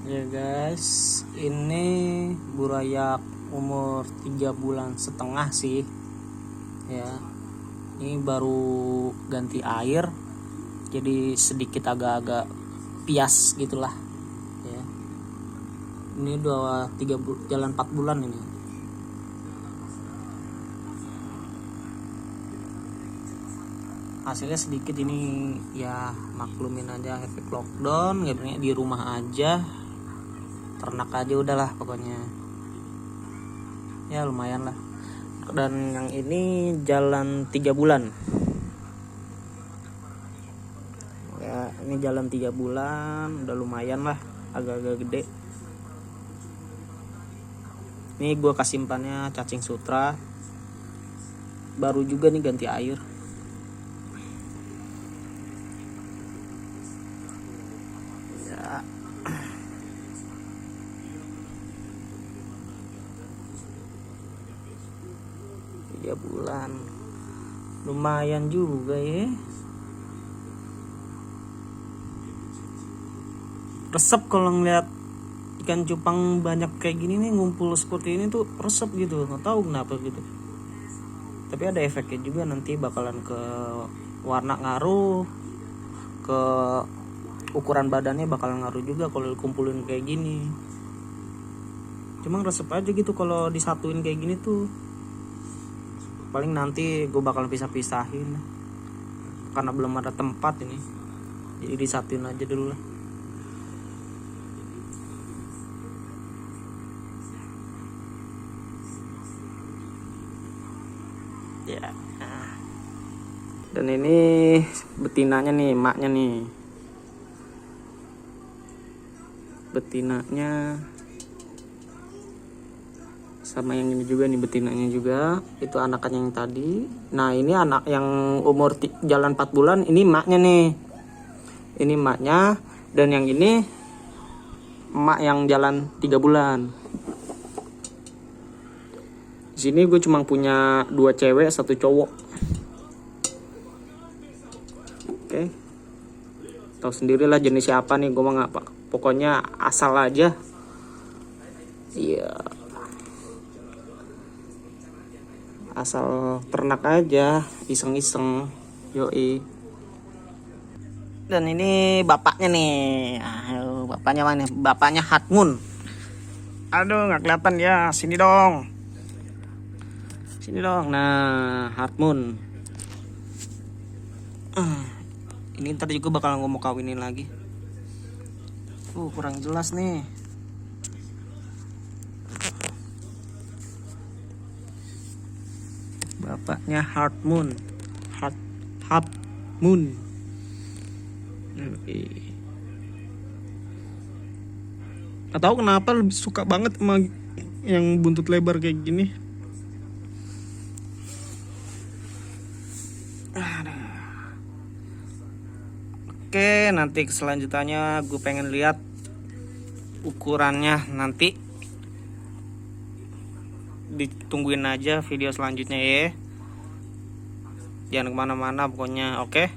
Ya guys, ini burayak umur 3,5 bulan sih. Ya, ini baru ganti air, jadi sedikit agak-agak pias gitulah. Ya, ini udah jalan 4 bulan ini. Hasilnya sedikit ini, ya maklumin aja efek lockdown, nggak di rumah aja, ternak aja udahlah pokoknya. Ya lumayan lah. Dan yang ini jalan 3 bulan. Ya ini jalan 3 bulan, udah lumayan lah, agak-agak gede. Ini gue kasih simpannya cacing sutra, baru juga nih ganti air. Ya, 3 bulan lumayan juga ya. Resep kalau ngeliat ikan cupang banyak kayak gini nih, ngumpul seperti ini tuh resep gitu, nggak tahu kenapa gitu. Tapi ada efeknya juga, nanti bakalan ke warna ngaruh, ke ukuran badannya bakalan ngaruh juga kalau dikumpulin kayak gini. Cuma resep aja gitu kalau disatuin kayak gini tuh. Paling nanti gue bakal pisah-pisahin karena belum ada tempat ini, jadi disatuin aja dulu lah. Ya, dan ini betinanya nih, emaknya nih, betinanya sama yang ini juga nih, betinanya juga. Itu anakannya yang tadi. Nah ini anak yang umur jalan 4 bulan, ini emaknya nih, ini emaknya. Dan yang ini emak yang jalan 3 bulan. Di sini gue cuma punya 2 cewek 1 cowok. Oke, tahu sendirilah jenis siapa nih, gue mah nggak apa, pokoknya asal aja. Iya, asal ternak aja, iseng-iseng. Yoi. Dan ini bapaknya nih. Aduh, bapaknya mana? Bapaknya Hatmun. Aduh, nggak kelihatan ya. Sini dong. Sini dong. Nah, Hatmun. Ini ntar juga bakal ngomong kawinin lagi. Kurang jelas nih. Bapaknya Hatmun. Hatmun. Gak tahu kenapa lebih suka banget sama yang buntut lebar kayak gini. Oke, nanti selanjutnya gue pengen lihat ukurannya nanti. Ditungguin aja video selanjutnya ya. Jangan kemana-mana pokoknya, oke.